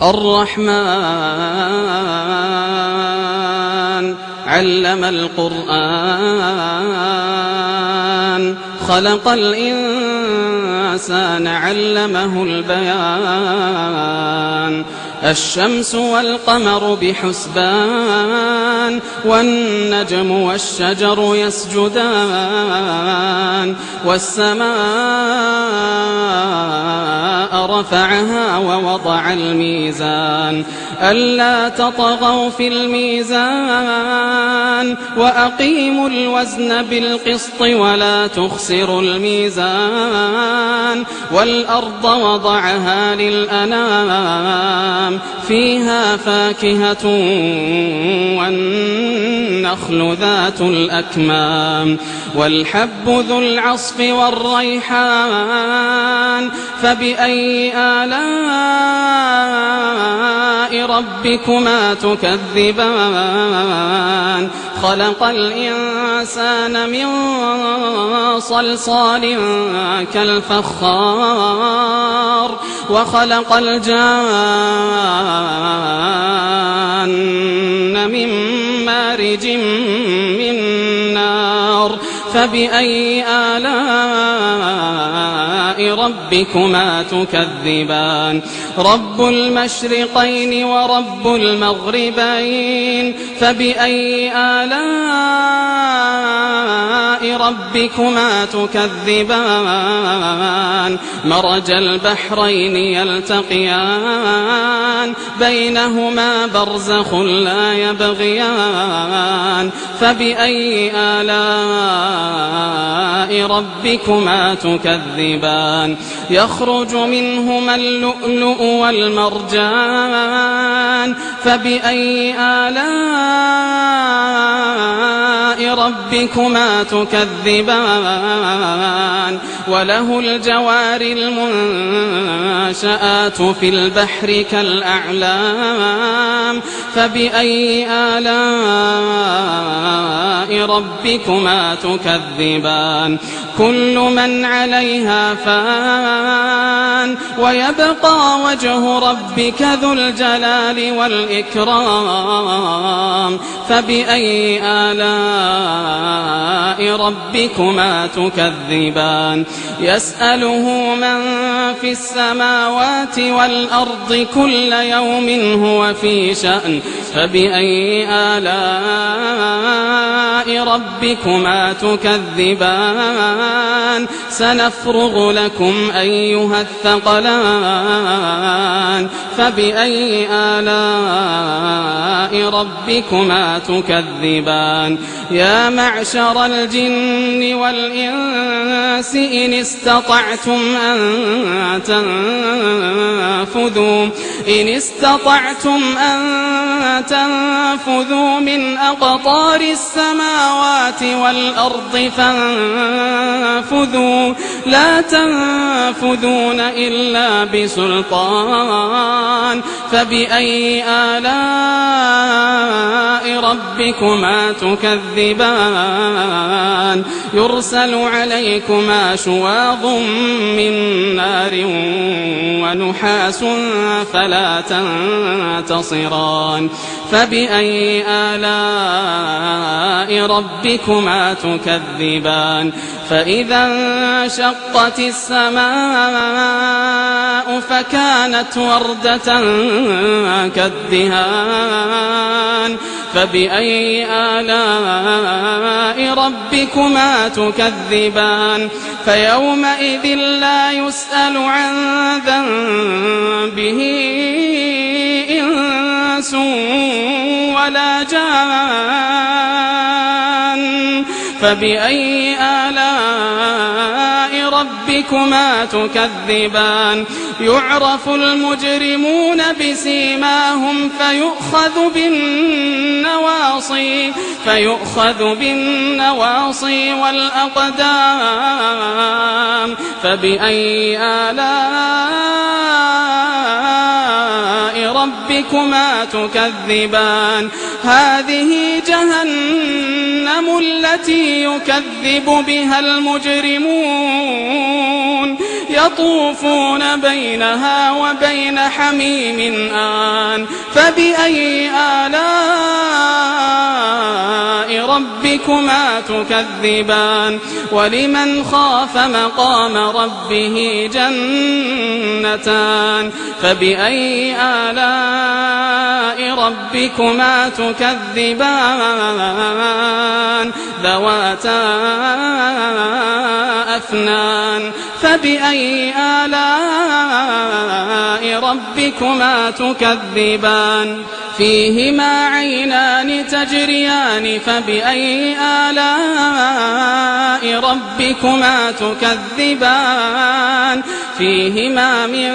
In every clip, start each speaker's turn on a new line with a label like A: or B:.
A: الرحمن علم القرآن خلق الإنسان علمه البيان الشمس والقمر بحسبان والنجم والشجر يسجدان والسماء رفعها ووضع الميزان ألا تطغوا في الميزان وأقيموا الوزن بالقسط ولا تخسروا الميزان والأرض وضعها للأنام فيها فاكهة والنخل ذات الأكمام والحب ذو العصف والريحان فبأي آلاء ربكما تكذبان خلق الإنسان من صلصال كالفخار وخلق الجان من مارج من نار فبأي آلاء ربكما تكذبان رب المشرقين ورب المغربين فبأي آلاء ربكما تكذبان مرج البحرين يلتقيان بينهما برزخ لا يبغيان فبأي آلاء ربكما تكذبان يخرج منهما اللؤلؤ والمرجان فبأي آلاء ربكما تكذبان وله الجوار المنشآت في البحر كالأعلام فبأي آلاء ربكما تكذبان كل من عليها فان ويبقى وجه ربك ذو الجلال والإكرام فبأي آلاء ربكما تكذبان يسأله من في السماوات والأرض كل يوم هو في شأن فبأي آلاء ربكما تكذبان سنفرغ لكم أيها الثقلان فبأي آلاء ربكما تكذبان يا معشر الجن والإنس إن استطعتم أن تنفذوا من أقطار السماوات والأرض فانفذوا لا تنفذون إلا بسلطان فبأي آلاء ربكما تكذبان يرسل عليكما شواظ من نار ونحاس فلا تنتصران فبأي آلاء ربكما تكذبان فإذا انشقت السماء فكانت وردة كالدهان فبأي آلاء ربكما تكذبان فيومئذ لا يسأل عن ذنبه إنس ولا جان فبأي آلاء ربكما تكذبان يعرف المجرمون بسيماهم فيؤخذ بالنواصي والأقدام فبأي آلاء ربكما تكذبان هذه جهنم التي يكذب بها المجرمون يطوفون بينها وبين حميم آن فبأي آلاء ربكما تكذبان ولمن خاف مقام ربه جنتان فبأي آلاء ربكما تكذبان ذواتا أفنان فبأي آلاء ربكما تكذبان فيهما عينان تجريان فبأي آلاء ربكما تكذبان فيهما من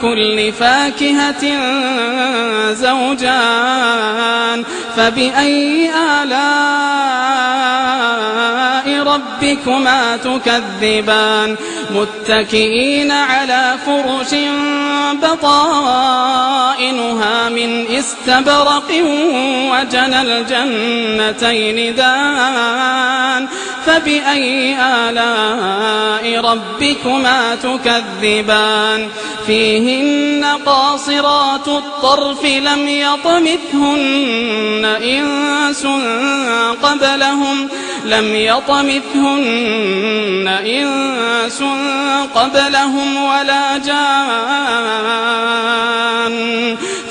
A: كل فاكهة زوجان فبأي آلاء ربكما تكذبان متكئين على فرش بطائنها من استبرق وجنى الجنتين دان فبأي آلاء ربكما تكذبان فيهن قاصرات الطرف لم يطمثهن إنس قبلهم ولا جان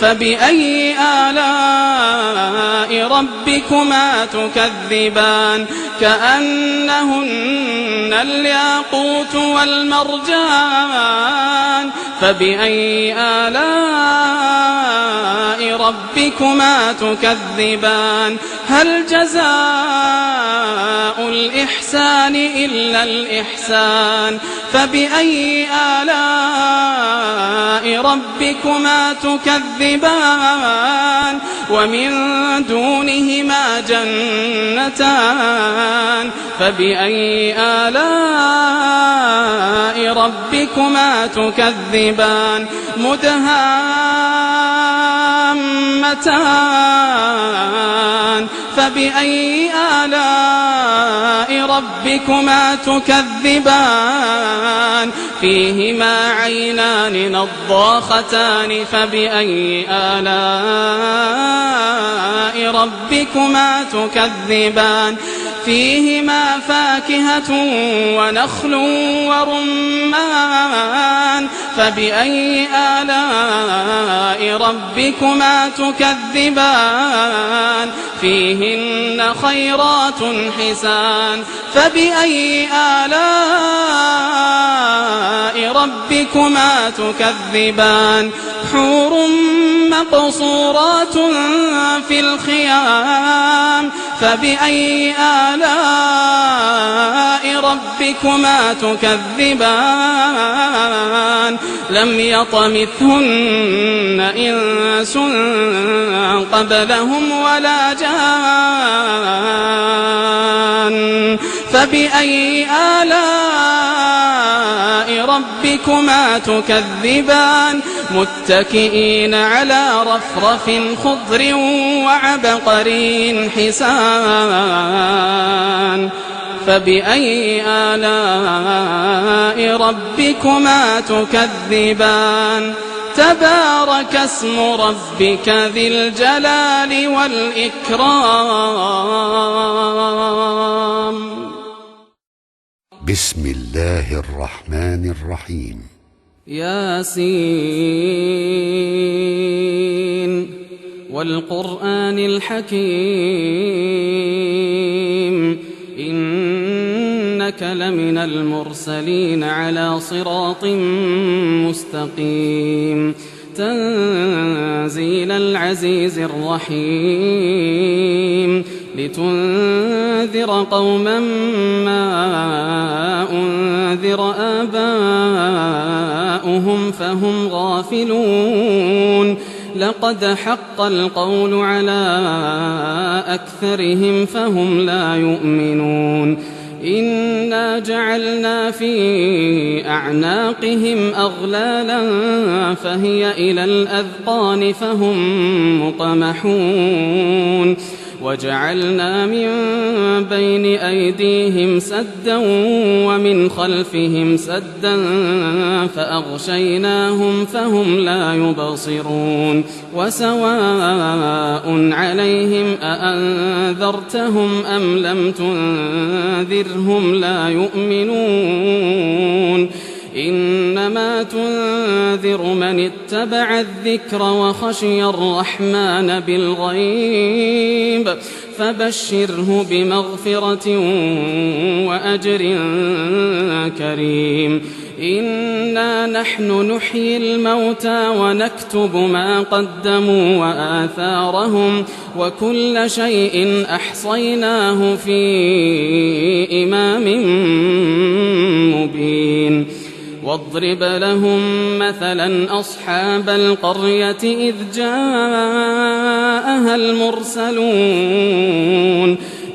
A: فبأي آلاء ربكما تكذبان كأنهن الياقوت والمرجان فبأي آلاء ربكما تكذبان هل جزاء الإحسان إلا الإحسان فبأي آلاء ربكما تكذبان ومن دونهما جنتان فبأي آلاء ربكما تكذبان مدهامتان فبأي آلاء ربكما تكذبان فيهما عينان نضاختان فبأي آلاء ربكما تكذبان فيهما فاكهة ونخل ورمان فبأي آلاء ربكما تكذبان فيهن خيرات حسان فبأي آلاء ربكما تكذبان حور مقصورات في الخيام فبأي آلاء ربكما تكذبان لم يطمثهن إنس قبلهم ولا جان فبأي آلاء ربكما تكذبان متكئين على رفرف خضر وعبقري حسان فبأي آلاء ربكما تكذبان تبارك اسم ربك ذي الجلال والإكرام.
B: بسم الله الرحمن الرحيم.
A: ياسين والقرآن الحكيم إنك لمن المرسلين على صراط مستقيم تنزيل العزيز الرحيم لتنذر قوما ما أنذر آباؤهم فهم غافلون لقد حق القول على أكثرهم فهم لا يؤمنون إنا جعلنا في أعناقهم أغلالا فهي إلى الأذقان فهم مقمحون وجعلنا من بين أيديهم سدا ومن خلفهم سدا فأغشيناهم فهم لا يبصرون وسواء عليهم أأنذرتهم أم لم تنذرهم لا يؤمنون إنما تنذر من اتبع الذكر وخشي الرحمن بالغيب فبشره بمغفرة وأجر كريم إنا نحن نحيي الموتى ونكتب ما قدموا وآثارهم وكل شيء أحصيناه في إمام مبين واضرب لهم مثلا أصحاب القرية إذ جاءها المرسلون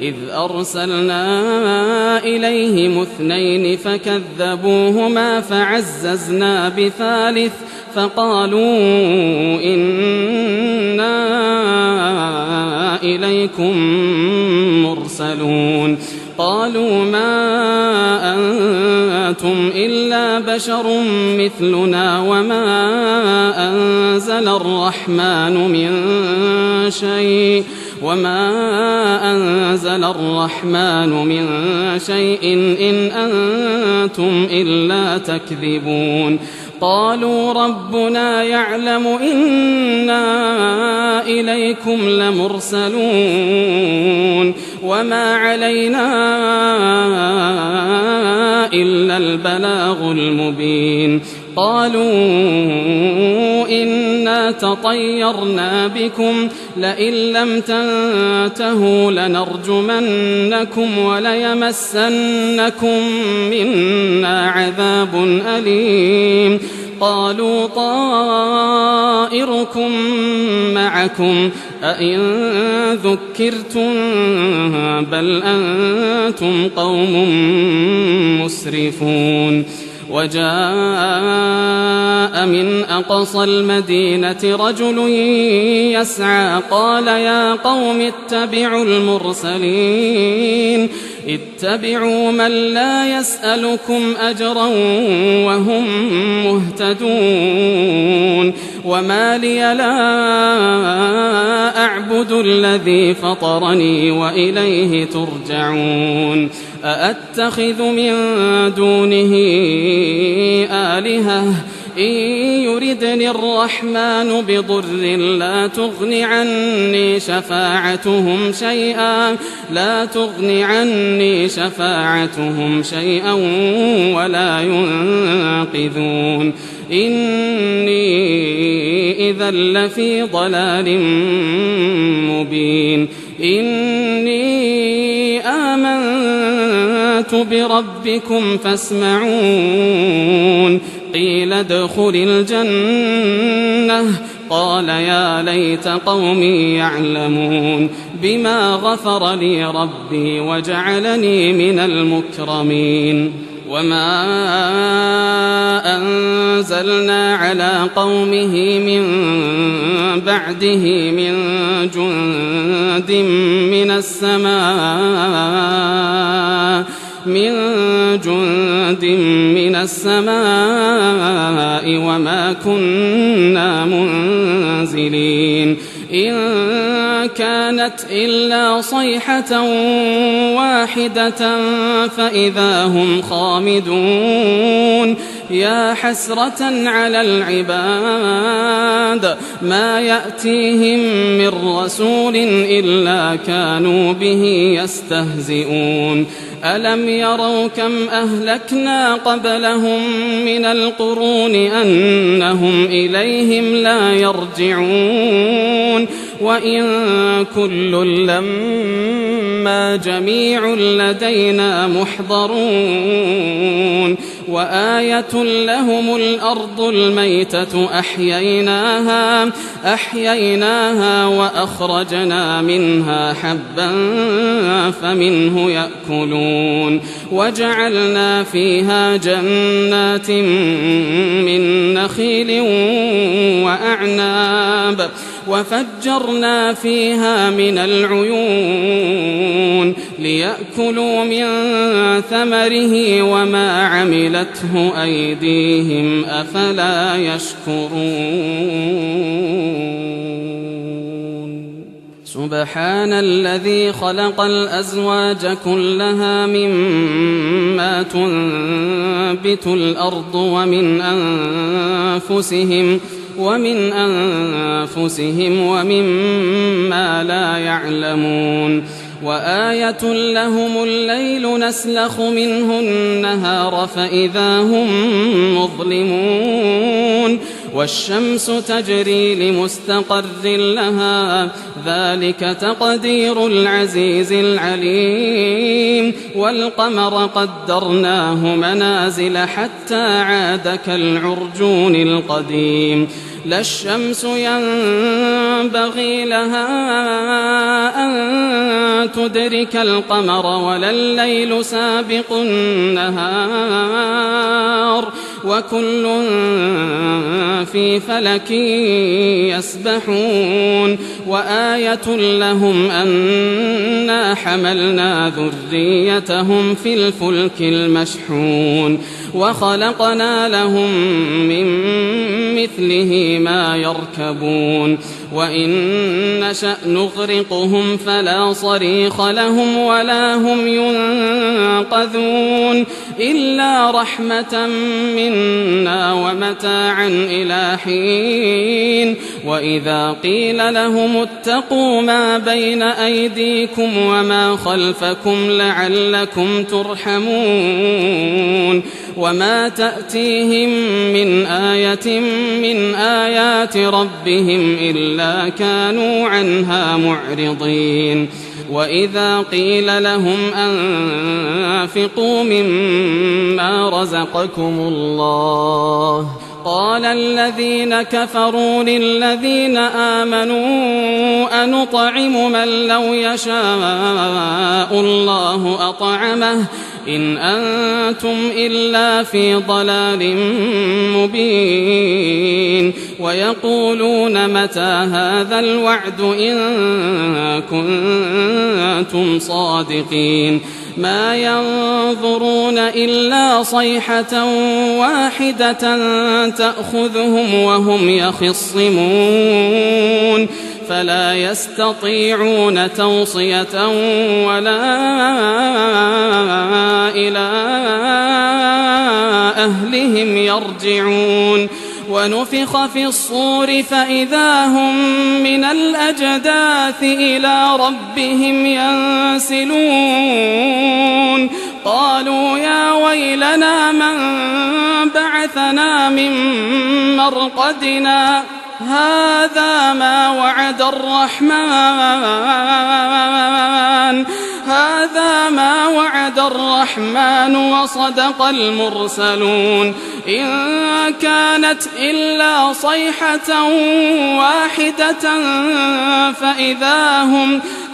A: إذ أرسلنا إليهم 2 فكذبوهما فعززنا بثالث فقالوا إنا إليكم مرسلون قالوا ما أنتم إلا بشر مثلنا وما أنزل الرحمن من شيء إن أنتم إلا تكذبون قالوا ربنا يعلم إنا إليكم لمرسلون وما علينا إلا البلاغ المبين قالوا إنا تطيرنا بكم لئن لم تنتهوا لنرجمنكم وليمسنكم منا عذاب أليم قالوا طائركم معكم أئن ذكرتم بل أنتم قوم مسرفون وجاء من أقصى المدينة رجل يسعى قال يا قوم اتبعوا المرسلين اتبعوا من لا يسألكم أجرا وهم مهتدون وما لي لا أعبد الذي فطرني وإليه ترجعون أأتخذ من دونه آلهة إن يردني الرحمن بضر لا تغن عني شفاعتهم شيئا ولا ينقذون إني إذا لفي ضلال مبين إني آمنت بربكم فاسمعون قيل ادخل الجنة قال يا ليت قومي يعلمون بما غفر لي ربي وجعلني من المكرمين وما أنزلنا على قومه من بعده من جند من السماء وما كنا منزلين إن كانت إلا صيحة واحدة فإذا هم خامدون يا حسرة على العباد ما يأتيهم من رسول إلا كانوا به يستهزئون ألم يروا كم أهلكنا قبلهم من القرون أنهم إليهم لا يرجعون وإن كل لما جميع لدينا محضرون وآية لهم الأرض الميتة أحييناها وأخرجنا منها حبا فمنه يأكلون وجعلنا فيها جنات من نخيل وأعناب وفجرنا فيها من العيون ليأكلوا من ثمره وما عملته أيديهم أفلا يشكرون سبحان الذي خلق الأزواج كلها مما تنبت الأرض ومن أنفسهم ومما لا يعلمون وآية لهم الليل نسلخ منه النهار فإذا هم مظلمون والشمس تجري لمستقر لها ذلك تقدير العزيز العليم والقمر قدرناه منازل حتى عاد كالعرجون القديم لا الشمس ينبغي لها أن تدرك القمر ولا الليل سابق النهار وكل في فلك يسبحون وآية لهم أنا حملنا ذريتهم في الفلك المشحون وخلقنا لهم من مثله ما يركبون وإن نشأ نغرقهم فلا صريخ لهم ولا هم ينقذون إلا رحمة منا ومتاعا إلى حين وإذا قيل لهم اتقوا ما بين أيديكم وما خلفكم لعلكم ترحمون وما تأتيهم من آية من آيات ربهم إلا كانوا عنها معرضين وإذا قيل لهم أنفقوا مما رزقكم الله قال الذين كفروا للذين آمنوا أنطعم من لو يشاء الله أطعمه إن أنتم إلا في ضلال مبين ويقولون متى هذا الوعد إن كنتم صادقين ما ينظرون إلا صيحة واحدة تأخذهم وهم يخصمون فلا يستطيعون توصية ولا إلى أهلهم يرجعون ونفخ في الصور فإذا هم من الأجداث إلى ربهم ينسلون قالوا يا ويلنا من بعثنا من مرقدنا هذا ما وعد الرحمن وصدق المرسلون إن كانت إلا صيحة واحدة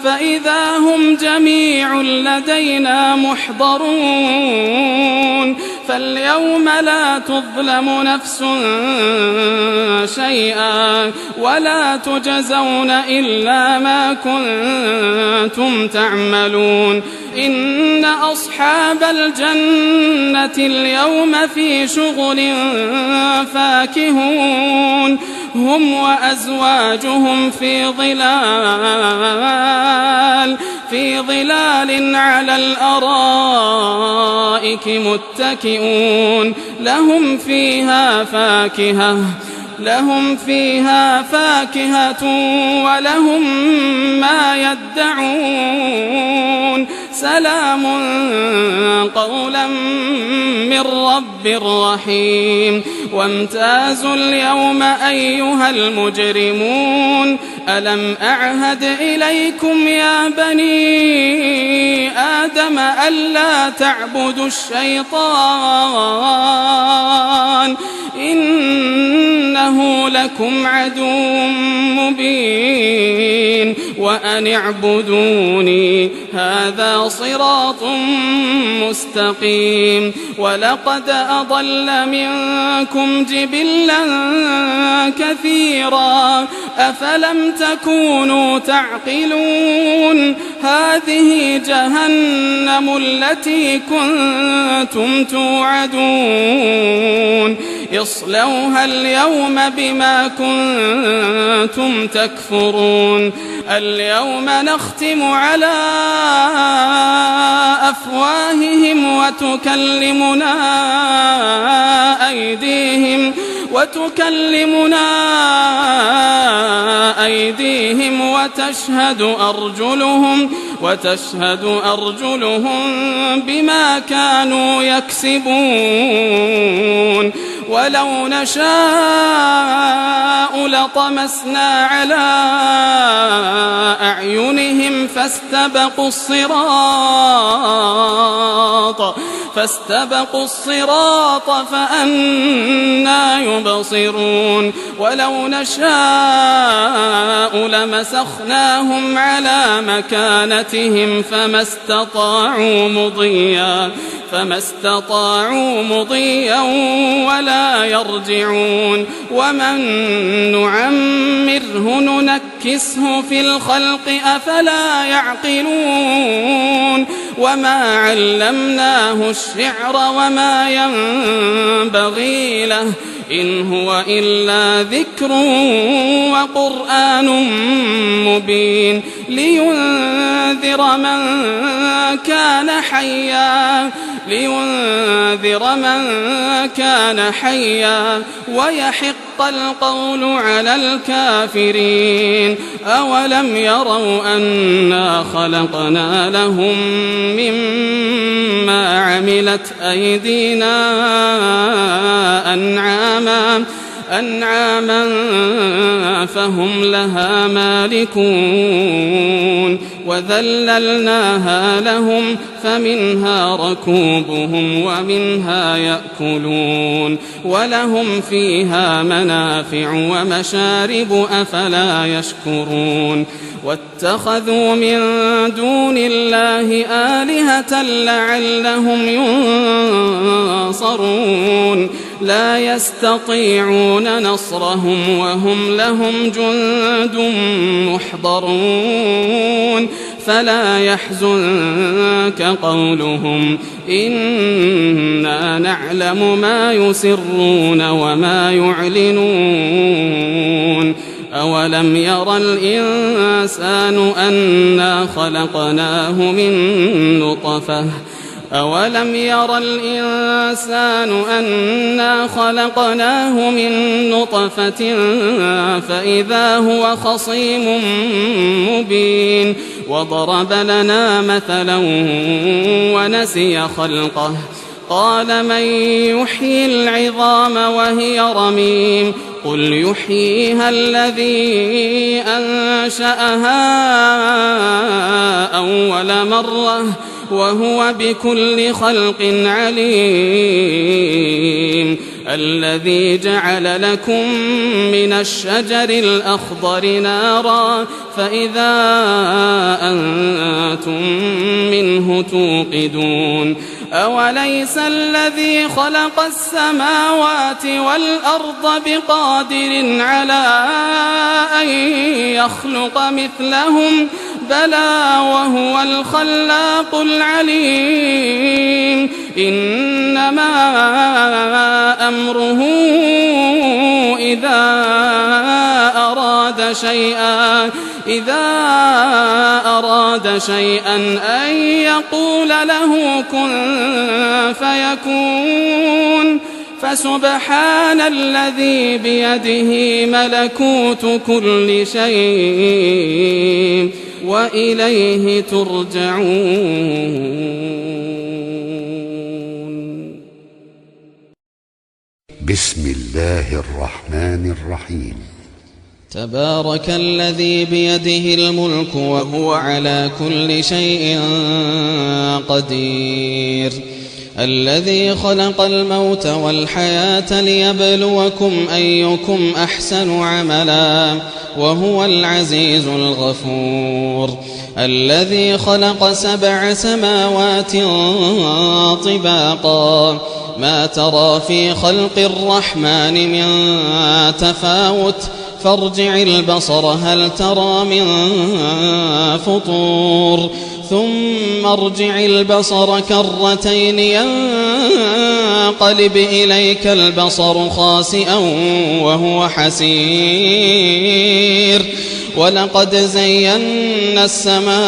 A: فإذا هم جميع لدينا محضرون فاليوم لا تظلم نفس شيئا ولا تجزون إلا ما كنتم تعملون إن أصحاب الجنة اليوم في شغل فاكهون هم وأزواجهم في ظلال على الأرائك متكئون لهم فيها فاكهة ولهم ما يدعون سلام قولا من رب رحيم. وامتازوا اليوم أيها المجرمون ألم أعهد إليكم يا بني آدم ألا تعبدوا الشيطان إنه لكم عدو مبين وأن اعبدوني هذا صراط مستقيم. ولقد أضل منكم جبلا كثيرا أفلم تكونوا تعقلون. هذه جهنم التي كنتم توعدون اصلوها اليوم بما كنتم تكفرون. اليوم نختم على أفواههم وتكلمنا أيديهم وتشهد أرجلهم بما كانوا يكسبون. ولو نشاء لطمسنا على أعينهم فاستبقوا الصراط فأنى يبصرون. ولو نشاء لمسخناهم على مكانتهم فما استطاعوا مضيا ولا يرجعون. ومن نعمره ننكسه في الخلق أفلا يعقلون. وما علمناه الشعر وما ينبغي له إن هو إلا ذكر وقرآن مبين لينذر من كان حيا ويحق القول على الكافرين. أولم يروا أنا خلقنا لهم مما عملت أيدينا أنعاما فهم لها مالكون وذللناها لهم فمنها ركوبهم ومنها يأكلون ولهم فيها منافع ومشارب أفلا يشكرون. واتخذوا من دون الله آلهة لعلهم ينصرون لا يستطيعون نصرهم وهم لهم جند محضرون. فلا يحزنك قولهم إنا نعلم ما يسرون وما يعلنون. أولم ير الإنسان أنا خلقناه من نطفة فإذا هو خصيم مبين. وضرب لنا مثلا ونسي خلقه قال من يحيي العظام وهي رميم قل يحييها الذي أنشأها أول مرة وهو بكل خلق عليم. الذي جعل لكم من الشجر الأخضر نارا فإذا أنتم منه توقدون. أوليس الذي خلق السماوات والأرض بقادر على أن يخلق مثلهم بلى وهو الخلاق العليم. إنما أمره إذا أراد شيئا أن يقول له كن فيكون. فسبحان الذي بيده ملكوت كل شيء وإليه ترجعون.
B: بسم الله الرحمن الرحيم.
C: تبارك الذي بيده الملك وهو على كل شيء قدير، الذي خلق الموت والحياة ليبلوكم أيكم أحسن عملا وهو العزيز الغفور، الذي خلق 7 سماوات طباقا ما ترى في خلق الرحمن من تفاوت فارجع البصر هل ترى من فطور ثم ارجع البصر كرتين ينقلب إليك البصر خاسئا وهو حسير، ولقد زينا السماء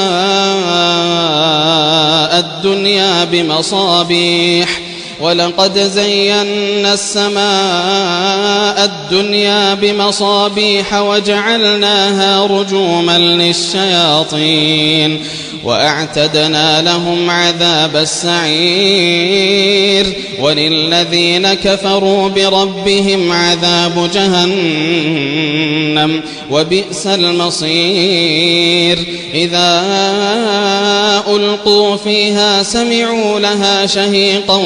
C: الدنيا بمصابيح وجعلناها رجوما للشياطين وأعتدنا لهم عذاب السعير، وللذين كفروا بربهم عذاب جهنم وبئس المصير. إذا ألقوا فيها سمعوا لها شهيقا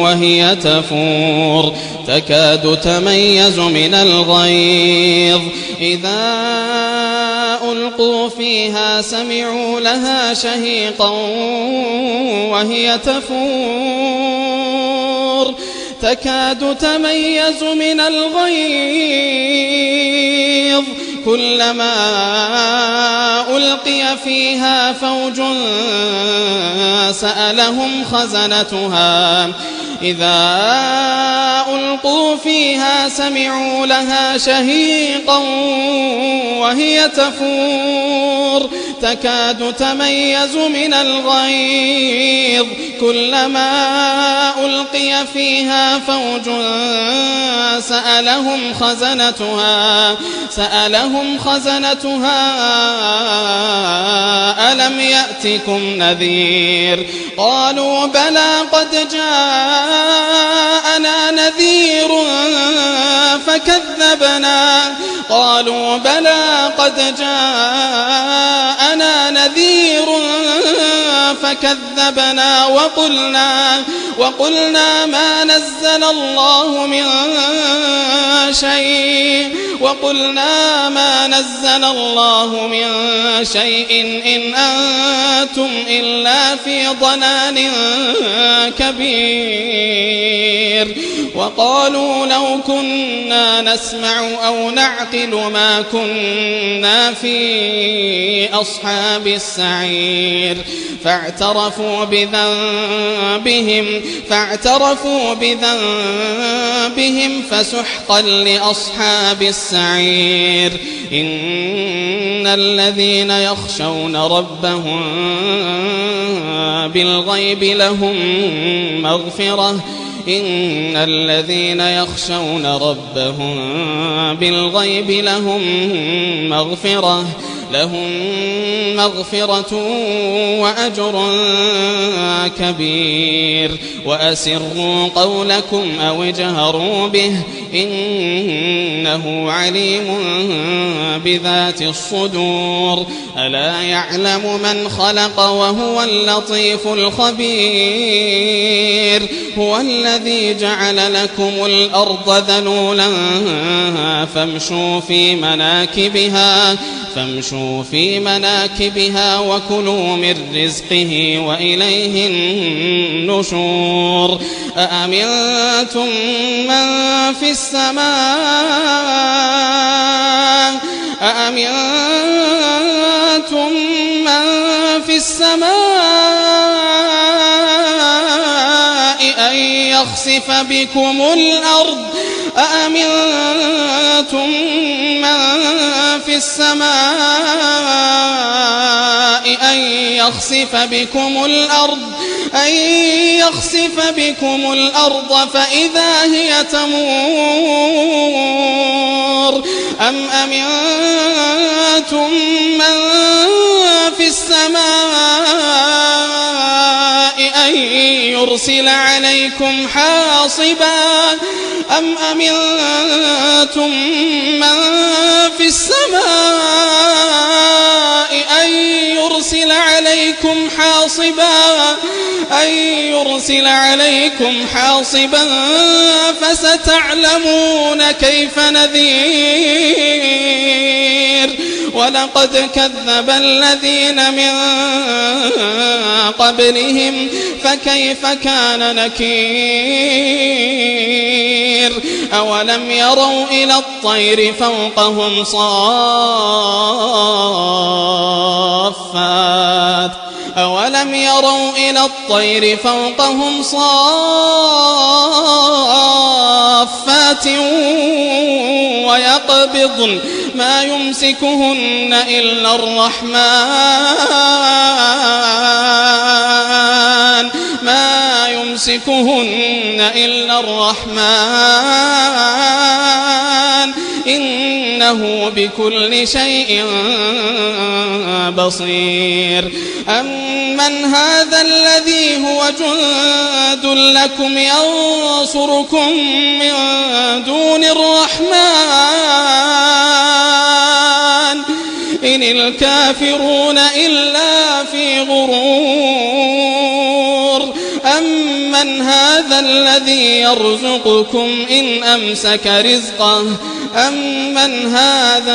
C: وهي تفور تكاد تميز من الغيظ. إذا ألقوا فيها سمعوا لها شهيقا وهي تفور تكاد تميز من الغيظ، كلما ألقي فيها فوج سألهم خزنتها إذا ألقوا فيها سمعوا لها شهيقا وهي تفور تكاد تميز من الغيظ، كلما ألقي فيها فوج سألهم خزنتها ألم يأتكم نذير؟ قالوا بلى قد جاءنا نذير فكذبنا وقلنا ما نزل الله من شيء إن أنتم إلا في ضلال كبير. وقالوا لو كنا نسمع أو نعقل ما كنا في أصحاب السعير، فاعترفوا بذنبهم فسحقا لأصحاب السعير. إن الذين يخشون ربهم بالغيب لهم مغفرة وأجر كبير. وأسروا قولكم أو اجهروا به إنه عليم بذات الصدور. ألا يعلم من خلق وهو اللطيف الخبير. هو الذي جعل لكم الأرض ذلولا فامشوا في مناكبها وكلوا من رزقه وإليه النشور. أأمنتم من في السماء أن يخسف بكم الأرض فإذا هي تمور أم أمنتم من يرسل عليكم حاصبا أم أمنتم من في السماء أن يرسل عليكم حاصبا فستعلمون كيف نذير ولقد كذب الذين من قبلهم فكيف كان نكير أولم يروا إلى الطير فوقهم صافات ويقبضن ما يمسكهن إلا الرحمن إنه بكل شيء بصير أمن هذا الذي هو جند لكم ينصركم من دون الرحمن إن الكافرون إلا في غرور أمن هذا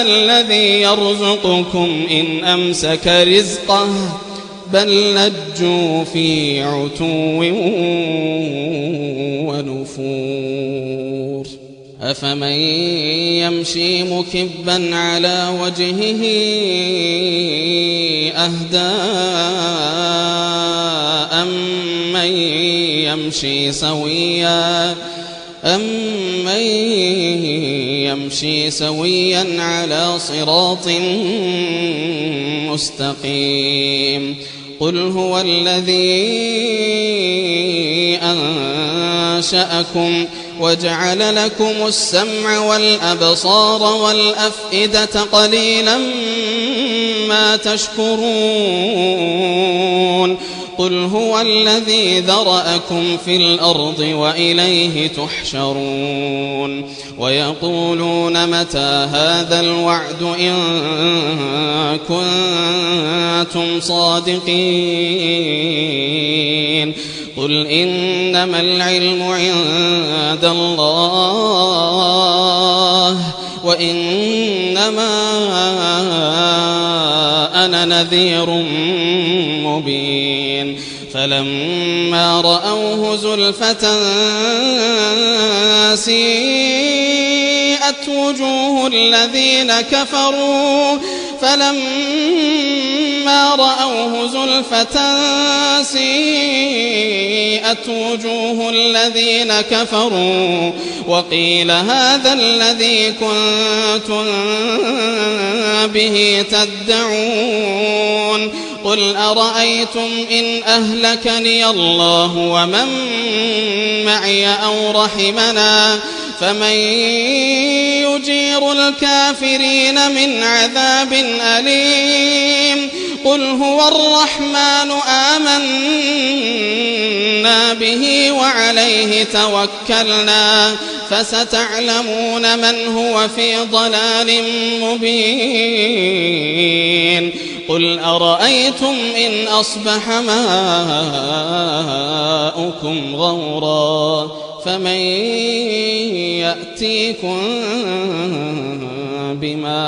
C: الذي يرزقكم إن أمسك رزقه بل لجوا في عتو ونفور أفمن يمشي مكبا على وجهه أهدى أمن يمشي سويا على صراط مستقيم قل هو الذي أنشأكم وجعل لكم السمع والأبصار والأفئدة قليلا ما تشكرون قل هو الذي ذرأكم في الأرض وإليه تحشرون ويقولون متى هذا الوعد إن كنتم صادقين قل إنما العلم عند الله وإنما أنا نذير مبين فلما رأوه زلفة سيئت وجوه الذين كفروا وقيل هذا الذي كنتم به تدعون قل أرأيتم إن أهلكني الله ومن معي أو رحمنا فمن يجير الكافرين من عذاب أليم قل هو الرحمن آمنا به وعليه توكلنا فستعلمون من هو في ضلال مبين قل أرأيتم إن أصبح ماؤكم غورا فمن يأتيكم بماء